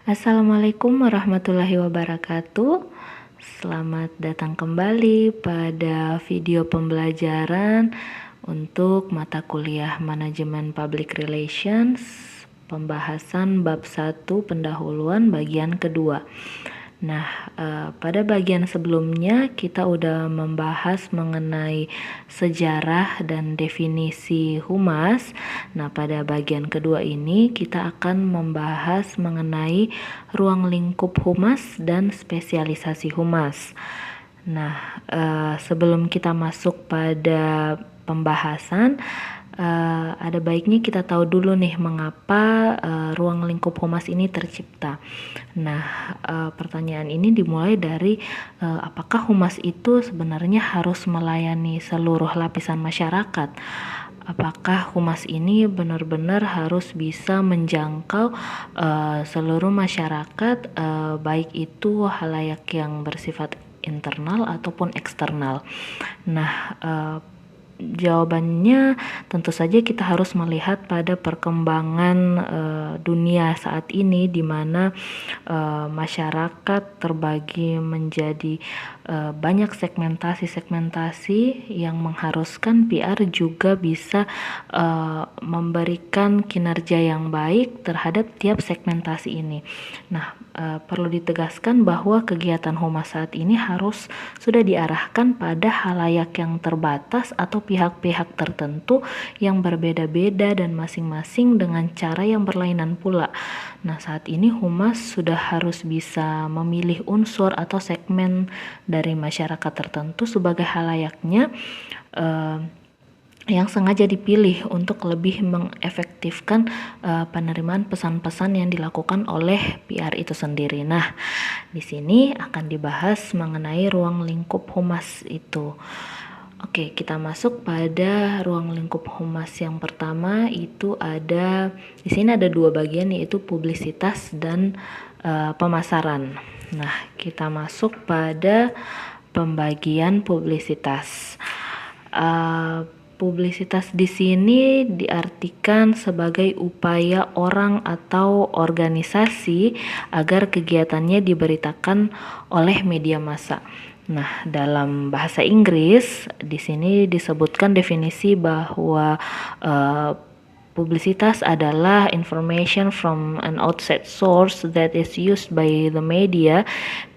Assalamualaikum warahmatullahi wabarakatuh. Selamat datang kembali pada video pembelajaran untuk mata kuliah Manajemen Public Relations, pembahasan bab 1 pendahuluan bagian kedua. Nah, pada bagian sebelumnya kita udah membahas mengenai sejarah dan definisi humas. Nah, pada bagian kedua ini kita akan membahas mengenai ruang lingkup humas dan spesialisasi humas. Nah, sebelum kita masuk pada pembahasan, ada baiknya kita tahu dulu nih mengapa ruang lingkup humas ini tercipta. Nah, pertanyaan ini dimulai dari apakah humas itu sebenarnya harus melayani seluruh lapisan masyarakat? Apakah humas ini benar-benar harus bisa menjangkau seluruh masyarakat, baik itu halayak yang bersifat internal ataupun eksternal? Nah, jawabannya tentu saja kita harus melihat pada perkembangan dunia saat ini, di mana masyarakat terbagi menjadi banyak segmentasi-segmentasi yang mengharuskan PR juga bisa memberikan kinerja yang baik terhadap tiap segmentasi ini. Nah, perlu ditegaskan bahwa kegiatan humas saat ini harus sudah diarahkan pada halayak yang terbatas atau pihak-pihak tertentu yang berbeda-beda dan masing-masing dengan cara yang berlainan pula. Nah, saat ini humas sudah harus bisa memilih unsur atau segmen dari masyarakat tertentu sebagai halayaknya yang sengaja dipilih untuk lebih mengefektifkan penerimaan pesan-pesan yang dilakukan oleh PR itu sendiri. Nah, di sini akan dibahas mengenai ruang lingkup humas itu. Oke, kita masuk pada ruang lingkup humas yang pertama. Itu ada di sini ada dua bagian, yaitu publisitas dan pemasaran. Nah, kita masuk pada pembagian publisitas. Publisitas di sini diartikan sebagai upaya orang atau organisasi agar kegiatannya diberitakan oleh media massa. Nah, dalam bahasa Inggris di sini disebutkan definisi bahwa publisitas adalah information from an outside source that is used by the media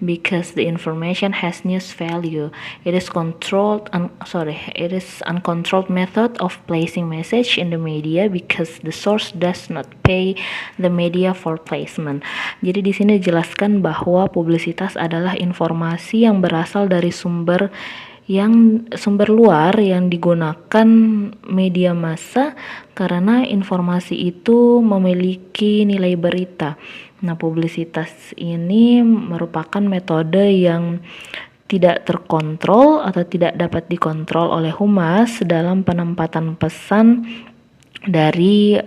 because the information has news value. It is uncontrolled method of placing message in the media because the source does not pay the media for placement. Jadi di sini dijelaskan bahwa publisitas adalah informasi yang berasal dari sumber luar yang digunakan media massa karena informasi itu memiliki nilai berita. Nah, publisitas ini merupakan metode yang tidak terkontrol atau tidak dapat dikontrol oleh humas dalam penempatan pesan dari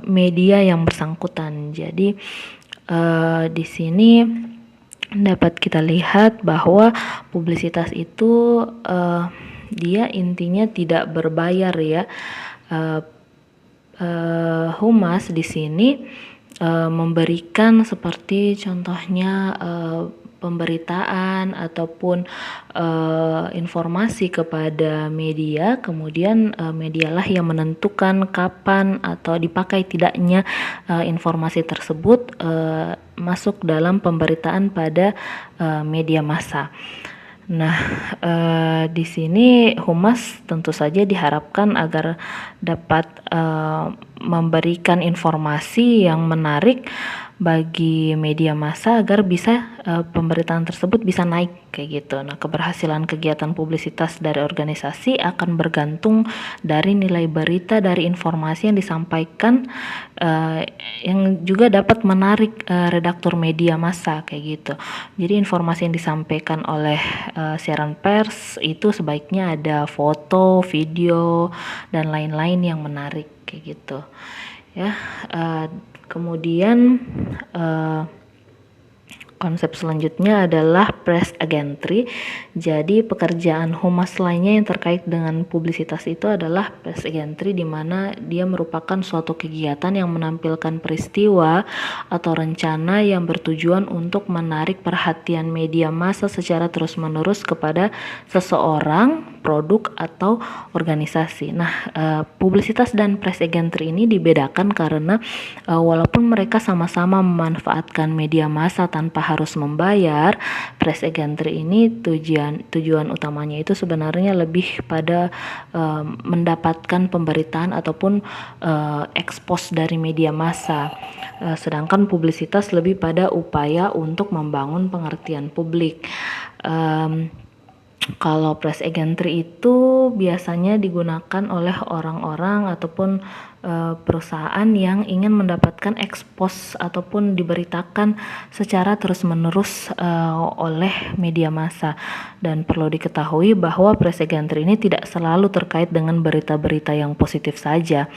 media yang bersangkutan. Jadi di sini dapat kita lihat bahwa publisitas itu dia intinya tidak berbayar ya. Humas di sini memberikan seperti contohnya pemberitaan ataupun informasi kepada media, kemudian medialah yang menentukan kapan atau dipakai tidaknya informasi tersebut masuk dalam pemberitaan pada media massa. Nah, di sini humas tentu saja diharapkan agar dapat memberikan informasi yang menarik bagi media massa agar bisa pemberitaan tersebut bisa naik kayak gitu. Nah, keberhasilan kegiatan publisitas dari organisasi akan bergantung dari nilai berita dari informasi yang disampaikan yang juga dapat menarik redaktur media massa kayak gitu. Jadi informasi yang disampaikan oleh siaran pers itu sebaiknya ada foto, video dan lain-lain yang menarik kayak gitu. Ya, kemudian Konsep selanjutnya adalah press agentry. Jadi pekerjaan humas lainnya yang terkait dengan publisitas itu adalah press agentry, di mana dia merupakan suatu kegiatan yang menampilkan peristiwa atau rencana yang bertujuan untuk menarik perhatian media massa secara terus-menerus kepada seseorang, produk, atau organisasi. Nah, publisitas dan press agentry ini dibedakan karena walaupun mereka sama-sama memanfaatkan media massa tanpa harus membayar, press agentry ini tujuan utamanya itu sebenarnya lebih pada mendapatkan pemberitaan ataupun expose dari media massa. Sedangkan publisitas lebih pada upaya untuk membangun pengertian publik. Kalau press agentry itu biasanya digunakan oleh orang-orang ataupun perusahaan yang ingin mendapatkan ekspos ataupun diberitakan secara terus-menerus oleh media massa. Dan perlu diketahui bahwa press agentry ini tidak selalu terkait dengan berita-berita yang positif saja.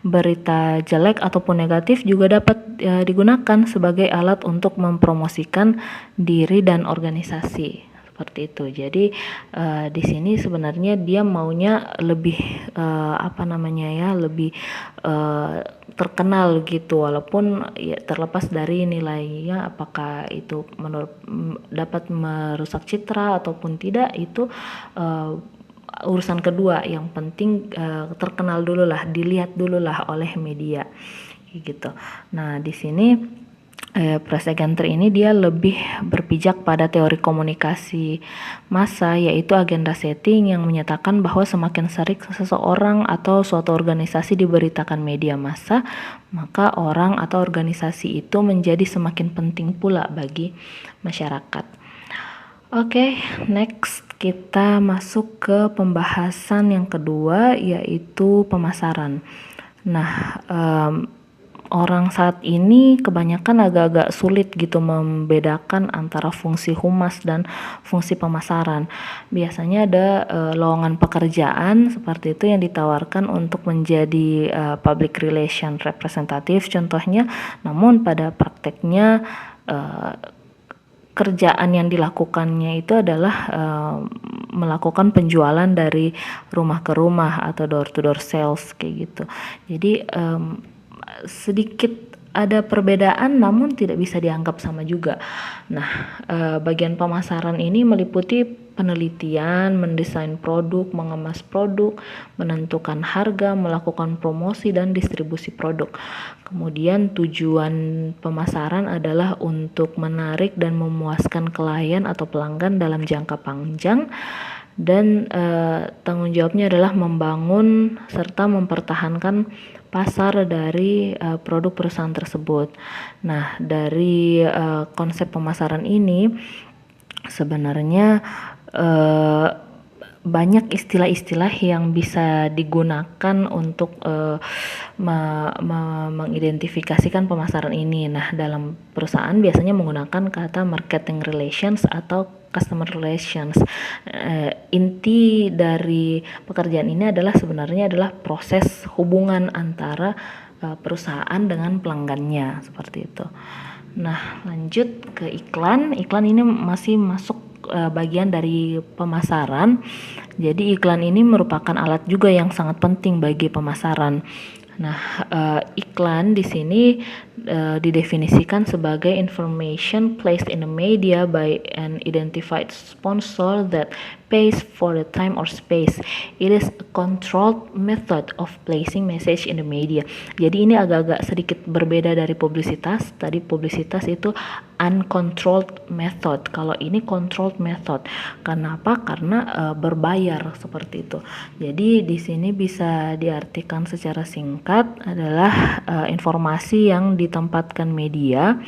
Berita jelek ataupun negatif juga dapat digunakan sebagai alat untuk mempromosikan diri dan organisasi. Seperti itu. Jadi di sini sebenarnya dia maunya lebih lebih terkenal gitu, walaupun ya terlepas dari nilainya apakah itu dapat merusak citra ataupun tidak, itu urusan kedua. Yang penting terkenal dulu lah, dilihat dulu lah oleh media gitu. Nah, di sini press agentry ini dia lebih berpijak pada teori komunikasi massa, yaitu agenda setting yang menyatakan bahwa semakin sering seseorang atau suatu organisasi diberitakan media massa, maka orang atau organisasi itu menjadi semakin penting pula bagi masyarakat. Oke, next kita masuk ke pembahasan yang kedua, yaitu pemasaran. Nah, orang saat ini kebanyakan agak-agak sulit gitu membedakan antara fungsi humas dan fungsi pemasaran. Biasanya ada lowongan pekerjaan seperti itu yang ditawarkan untuk menjadi public relation representative contohnya, namun pada prakteknya kerjaan yang dilakukannya itu adalah melakukan penjualan dari rumah ke rumah atau door to door sales kayak gitu. Jadi sedikit ada perbedaan namun tidak bisa dianggap sama juga. Nah, bagian pemasaran ini meliputi penelitian, mendesain produk, mengemas produk, menentukan harga, melakukan promosi dan distribusi produk. Kemudian tujuan pemasaran adalah untuk menarik dan memuaskan klien atau pelanggan dalam jangka panjang, dan tanggung jawabnya adalah membangun serta mempertahankan pasar dari produk perusahaan tersebut. Nah, dari konsep pemasaran ini sebenarnya banyak istilah-istilah yang bisa digunakan untuk mengidentifikasikan pemasaran ini. Nah, dalam perusahaan biasanya menggunakan kata marketing relations atau customer relations. Inti dari pekerjaan ini sebenarnya adalah proses hubungan antara perusahaan dengan pelanggannya, seperti itu. Nah, lanjut ke iklan. Iklan ini masih masuk bagian dari pemasaran. Jadi iklan ini merupakan alat juga yang sangat penting bagi pemasaran. Nah, iklan di sini didefinisikan sebagai information placed in the media by an identified sponsor that pays for the time or space. It is a controlled method of placing message in the media. Jadi ini agak-agak sedikit berbeda dari publisitas. Tadi publisitas itu uncontrolled method. Kalau ini controlled method. Kenapa? Karena berbayar seperti itu. Jadi di sini bisa diartikan secara singkat adalah informasi yang ditempatkan media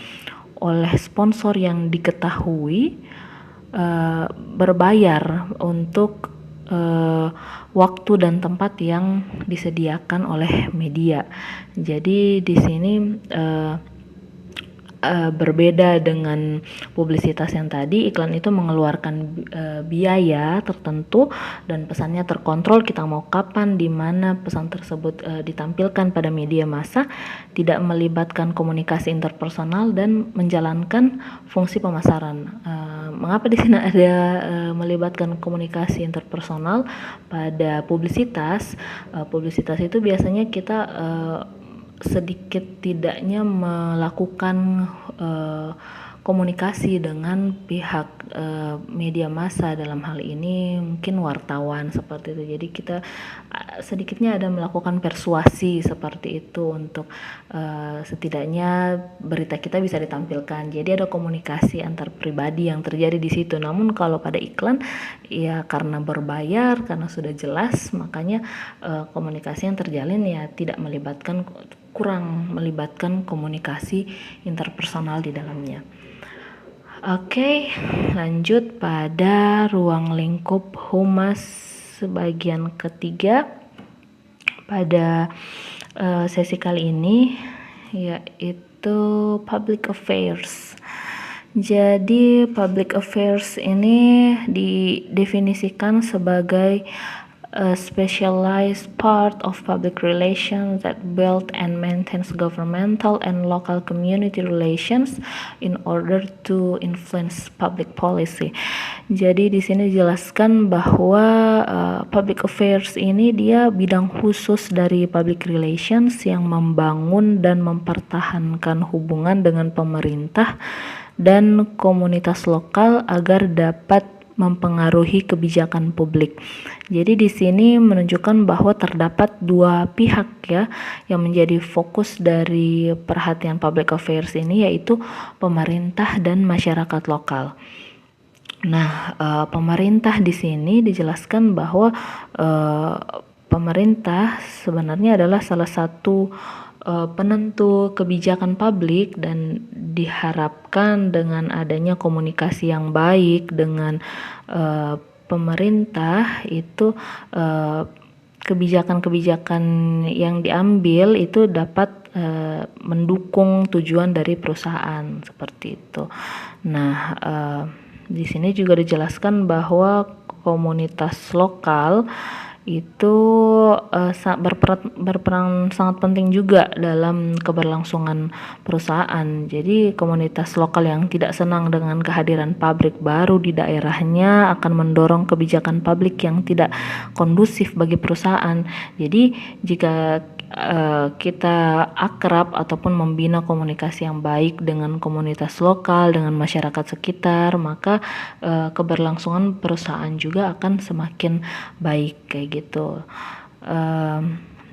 oleh sponsor yang diketahui berbayar untuk waktu dan tempat yang disediakan oleh media. Jadi di sini berbeda dengan publisitas yang tadi, iklan itu mengeluarkan biaya tertentu dan pesannya terkontrol. Kita mau kapan, di mana pesan tersebut ditampilkan pada media massa, tidak melibatkan komunikasi interpersonal dan menjalankan fungsi pemasaran. Mengapa di sini ada melibatkan komunikasi interpersonal pada publisitas? Publisitas itu biasanya kita sedikit tidaknya melakukan komunikasi dengan pihak media massa, dalam hal ini mungkin wartawan seperti itu. Jadi kita sedikitnya ada melakukan persuasi seperti itu untuk setidaknya berita kita bisa ditampilkan. Jadi ada komunikasi antar pribadi yang terjadi di situ. Namun kalau pada iklan ya karena berbayar, karena sudah jelas, makanya komunikasi yang terjalin ya kurang melibatkan komunikasi interpersonal di dalamnya. Oke, lanjut pada ruang lingkup humas bagian ketiga pada sesi kali ini, yaitu public affairs. Jadi public affairs ini didefinisikan sebagai a specialized part of public relations that build and maintains governmental and local community relations in order to influence public policy. Jadi di sini dijelaskan bahwa public affairs ini dia bidang khusus dari public relations yang membangun dan mempertahankan hubungan dengan pemerintah dan komunitas lokal agar dapat mempengaruhi kebijakan publik. Jadi di sini menunjukkan bahwa terdapat dua pihak ya yang menjadi fokus dari perhatian public affairs ini, yaitu pemerintah dan masyarakat lokal. Nah, pemerintah di sini dijelaskan bahwa pemerintah sebenarnya adalah salah satu penentu kebijakan publik, dan diharapkan dengan adanya komunikasi yang baik dengan pemerintah itu kebijakan-kebijakan yang diambil itu dapat mendukung tujuan dari perusahaan seperti itu. Nah, di sini juga dijelaskan bahwa komunitas lokal itu berperan sangat penting juga dalam keberlangsungan perusahaan. Jadi komunitas lokal yang tidak senang dengan kehadiran pabrik baru di daerahnya akan mendorong kebijakan publik yang tidak kondusif bagi perusahaan. Jadi jika kita akrab ataupun membina komunikasi yang baik dengan komunitas lokal, dengan masyarakat sekitar, maka keberlangsungan perusahaan juga akan semakin baik kayak gitu.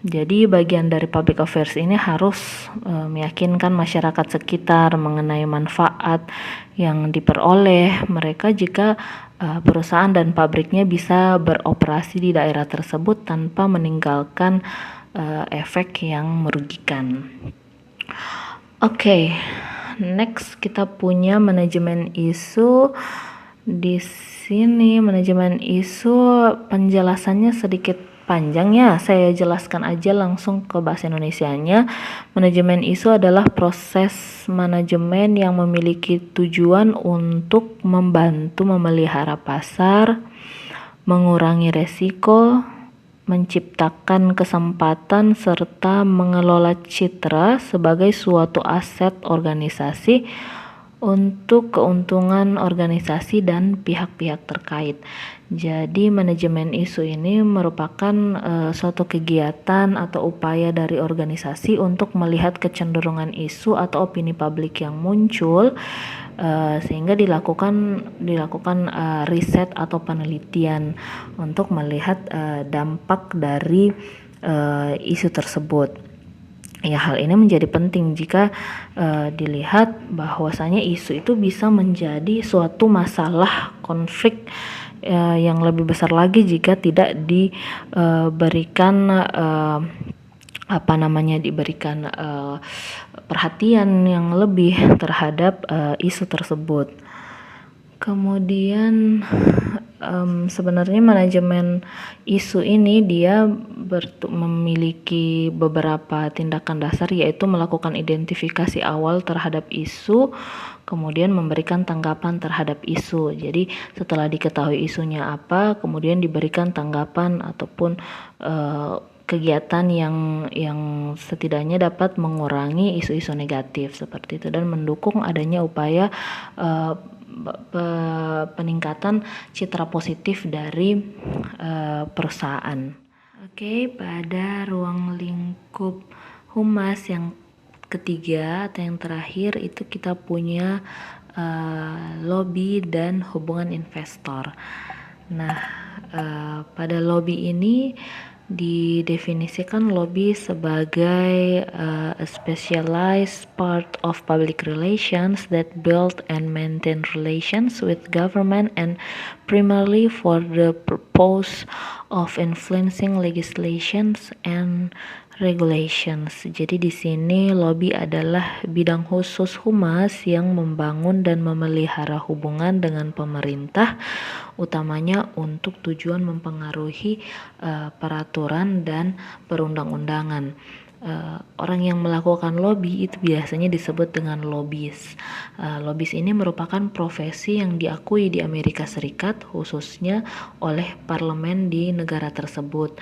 Jadi bagian dari public affairs ini harus meyakinkan masyarakat sekitar mengenai manfaat yang diperoleh mereka jika perusahaan dan pabriknya bisa beroperasi di daerah tersebut tanpa meninggalkan efek yang merugikan. Oke, next kita punya manajemen isu. Di sini manajemen isu penjelasannya sedikit panjang ya, saya jelaskan aja langsung ke bahasa Indonesianya. Manajemen isu adalah proses manajemen yang memiliki tujuan untuk membantu memelihara pasar, mengurangi resiko, menciptakan kesempatan, serta mengelola citra sebagai suatu aset organisasi untuk keuntungan organisasi dan pihak-pihak terkait. Jadi manajemen isu ini merupakan suatu kegiatan atau upaya dari organisasi untuk melihat kecenderungan isu atau opini publik yang muncul, sehingga dilakukan riset atau penelitian untuk melihat dampak dari isu tersebut. Ya, hal ini menjadi penting jika dilihat bahwasanya isu itu bisa menjadi suatu masalah konflik yang lebih besar lagi jika tidak diberikan perhatian yang lebih terhadap isu tersebut. Kemudian sebenarnya manajemen isu ini dia memiliki beberapa tindakan dasar, yaitu melakukan identifikasi awal terhadap isu, kemudian memberikan tanggapan terhadap isu. Jadi setelah diketahui isunya apa, kemudian diberikan tanggapan ataupun kegiatan yang setidaknya dapat mengurangi isu-isu negatif seperti itu, dan mendukung adanya upaya peningkatan citra positif dari perusahaan. Oke, pada ruang lingkup humas yang ketiga atau yang terakhir itu kita punya lobby dan hubungan investor. Nah, pada lobby ini didefinisikan lobby sebagai a specialized part of public relations that build and maintain relations with government and primarily for the purpose of influencing legislations and regulations. Jadi di sini lobby adalah bidang khusus humas yang membangun dan memelihara hubungan dengan pemerintah, utamanya untuk tujuan mempengaruhi peraturan dan perundang-undangan. Orang yang melakukan lobby itu biasanya disebut dengan lobbyis. Lobbyis ini merupakan profesi yang diakui di Amerika Serikat, khususnya oleh parlemen di negara tersebut.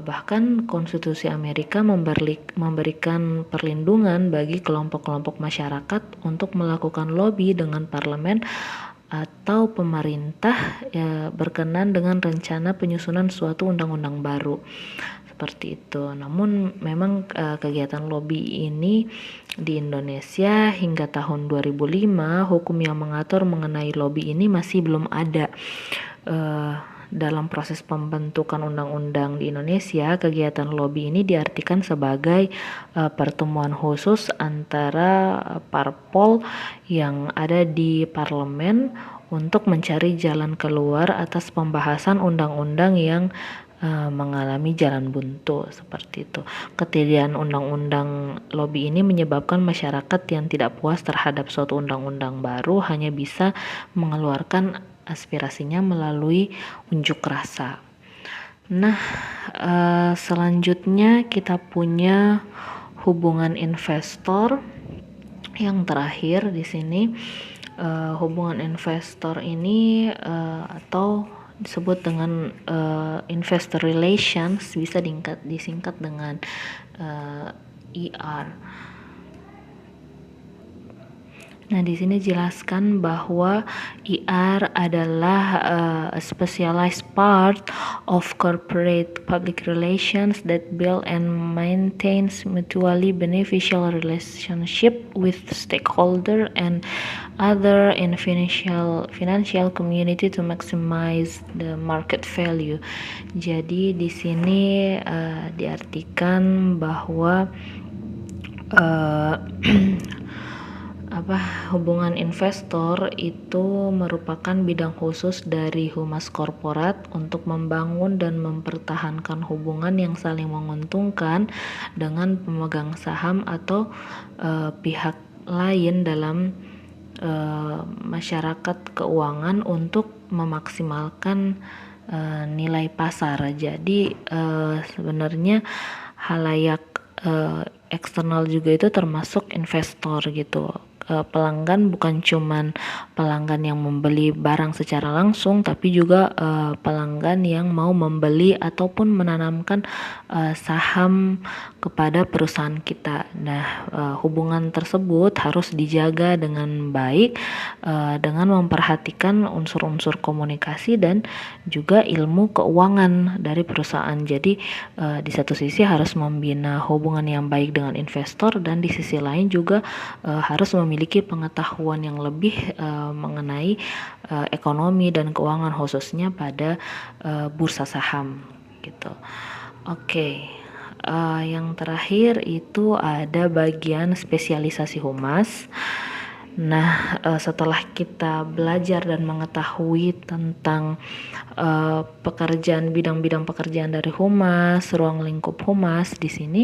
Bahkan konstitusi Amerika memberikan perlindungan bagi kelompok-kelompok masyarakat untuk melakukan lobby dengan parlemen atau pemerintah berkenan dengan rencana penyusunan suatu undang-undang baru. Seperti itu. Namun memang kegiatan lobby ini di Indonesia hingga tahun 2005 hukum yang mengatur mengenai lobby ini masih belum ada. Dalam proses pembentukan undang-undang di Indonesia, kegiatan lobby ini diartikan sebagai pertemuan khusus antara parpol yang ada di parlemen untuk mencari jalan keluar atas pembahasan undang-undang yang mengalami jalan buntu seperti itu. Ketiadaan undang-undang lobby ini menyebabkan masyarakat yang tidak puas terhadap suatu undang-undang baru hanya bisa mengeluarkan aspirasinya melalui unjuk rasa. Nah, selanjutnya kita punya hubungan investor yang terakhir di sini. Hubungan investor ini atau disebut dengan investor relations, bisa disingkat dengan IR. Nah, di sini jelaskan bahwa IR adalah a specialized part of corporate public relations that build and maintains mutually beneficial relationship with stakeholder and other in financial community to maximize the market value. Jadi di sini diartikan bahwa hubungan investor itu merupakan bidang khusus dari humas korporat untuk membangun dan mempertahankan hubungan yang saling menguntungkan dengan pemegang saham atau pihak lain dalam masyarakat keuangan untuk memaksimalkan nilai pasar. Jadi sebenarnya halayak eksternal juga itu termasuk investor gitu. Pelanggan bukan cuman pelanggan yang membeli barang secara langsung, tapi juga pelanggan yang mau membeli ataupun menanamkan saham kepada perusahaan kita. Nah, hubungan tersebut harus dijaga dengan baik dengan memperhatikan unsur-unsur komunikasi dan juga ilmu keuangan dari perusahaan. Jadi di satu sisi harus membina hubungan yang baik dengan investor, dan di sisi lain juga harus memiliki pengetahuan yang lebih mengenai ekonomi dan keuangan, khususnya pada bursa saham gitu. Oke. Yang terakhir itu ada bagian spesialisasi humas. Nah, setelah kita belajar dan mengetahui tentang bidang-bidang pekerjaan dari humas, ruang lingkup humas, di sini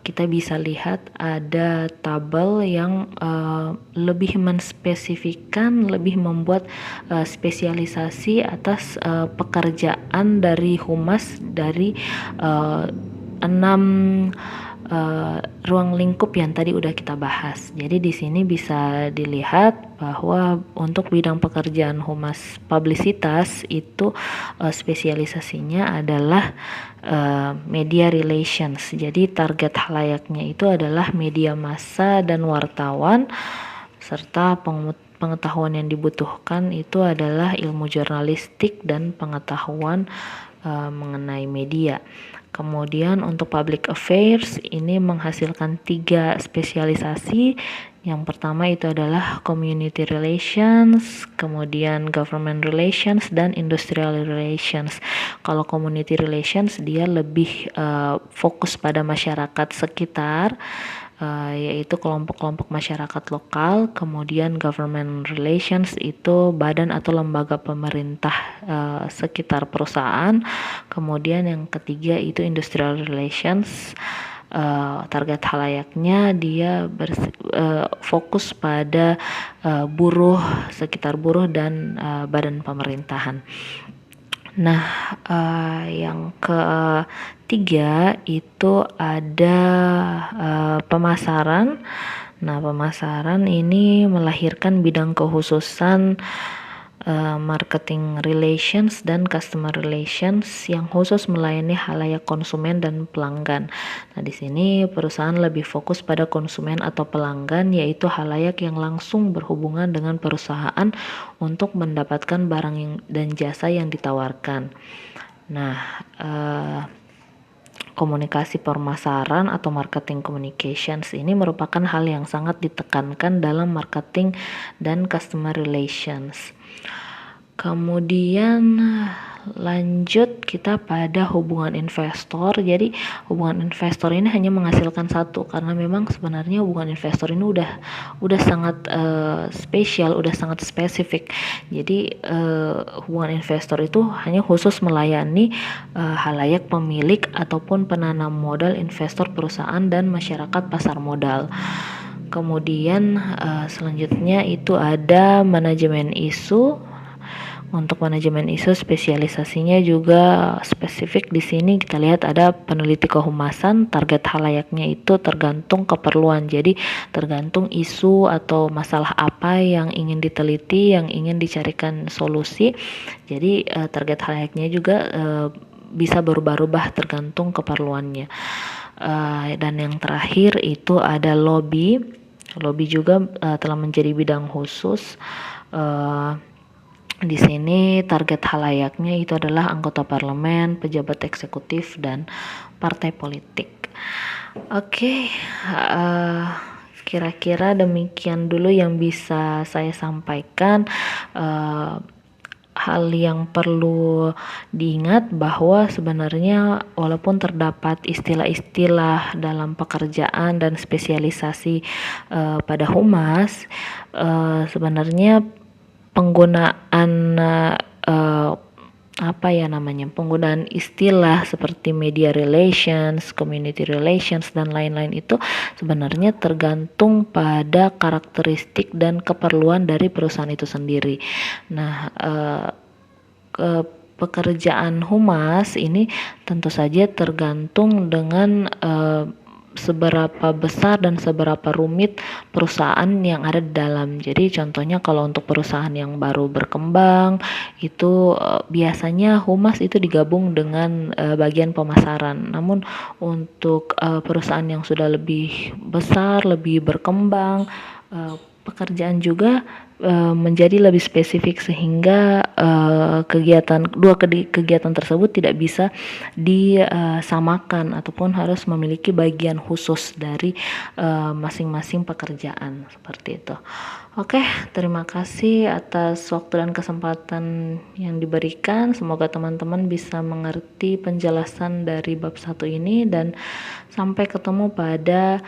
kita bisa lihat ada tabel yang lebih menspesifikkan, lebih membuat spesialisasi atas pekerjaan dari humas dari 6 ruang lingkup yang tadi udah kita bahas. Jadi di sini bisa dilihat bahwa untuk bidang pekerjaan humas publisitas itu spesialisasinya adalah media relations. Jadi target halayaknya itu adalah media massa dan wartawan, serta pengetahuan yang dibutuhkan itu adalah ilmu jurnalistik dan pengetahuan mengenai media. Kemudian untuk public affairs ini menghasilkan 3 spesialisasi. Yang pertama itu adalah community relations, kemudian government relations, dan industrial relations. Kalau community relations dia lebih fokus pada masyarakat sekitar, yaitu kelompok-kelompok masyarakat lokal. Kemudian government relations itu badan atau lembaga pemerintah sekitar perusahaan. Kemudian yang ketiga itu industrial relations, target halayaknya dia fokus pada buruh, sekitar buruh dan badan pemerintahan. Nah, yang ketiga itu ada pemasaran. Nah, pemasaran ini melahirkan bidang kekhususan marketing relations dan customer relations yang khusus melayani halayak konsumen dan pelanggan. Nah, di sini perusahaan lebih fokus pada konsumen atau pelanggan, yaitu halayak yang langsung berhubungan dengan perusahaan untuk mendapatkan barang dan jasa yang ditawarkan. Nah, komunikasi pemasaran atau marketing communications ini merupakan hal yang sangat ditekankan dalam marketing dan customer relations. Kemudian lanjut kita pada hubungan investor. Jadi hubungan investor ini hanya menghasilkan satu, karena memang sebenarnya hubungan investor ini udah sangat spesial, udah sangat spesifik. Jadi hubungan investor itu hanya khusus melayani halayak pemilik ataupun penanam modal, investor, perusahaan, dan masyarakat pasar modal. Kemudian selanjutnya itu ada manajemen isu. Untuk manajemen isu spesialisasinya juga spesifik. Di sini kita lihat ada peneliti kehumasan, target halayaknya itu tergantung keperluan. Jadi tergantung isu atau masalah apa yang ingin diteliti, yang ingin dicarikan solusi. Jadi target halayaknya juga bisa berubah-ubah tergantung keperluannya. Dan yang terakhir itu ada lobby. Lobby juga telah menjadi bidang khusus. Di sini target halayaknya itu adalah anggota parlemen, pejabat eksekutif, dan partai politik. Oke, kira-kira demikian dulu yang bisa saya sampaikan. Hal yang perlu diingat bahwa sebenarnya walaupun terdapat istilah-istilah dalam pekerjaan dan spesialisasi pada humas, sebenarnya penggunaan penggunaan istilah seperti media relations, community relations, dan lain-lain itu sebenarnya tergantung pada karakteristik dan keperluan dari perusahaan itu sendiri. Nah, pekerjaan humas ini tentu saja tergantung dengan seberapa besar dan seberapa rumit perusahaan yang ada di dalam. Jadi contohnya kalau untuk perusahaan yang baru berkembang itu biasanya humas itu digabung dengan bagian pemasaran. Namun untuk perusahaan yang sudah lebih besar, lebih berkembang, pekerjaan juga menjadi lebih spesifik sehingga kedua kegiatan tersebut tidak bisa disamakan ataupun harus memiliki bagian khusus dari masing-masing pekerjaan, seperti itu. Oke, terima kasih atas waktu dan kesempatan yang diberikan. Semoga teman-teman bisa mengerti penjelasan dari bab 1 ini, dan sampai ketemu pada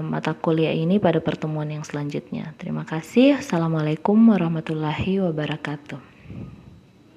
mata kuliah ini pada pertemuan yang selanjutnya. Terima kasih. Assalamualaikum warahmatullahi wabarakatuh.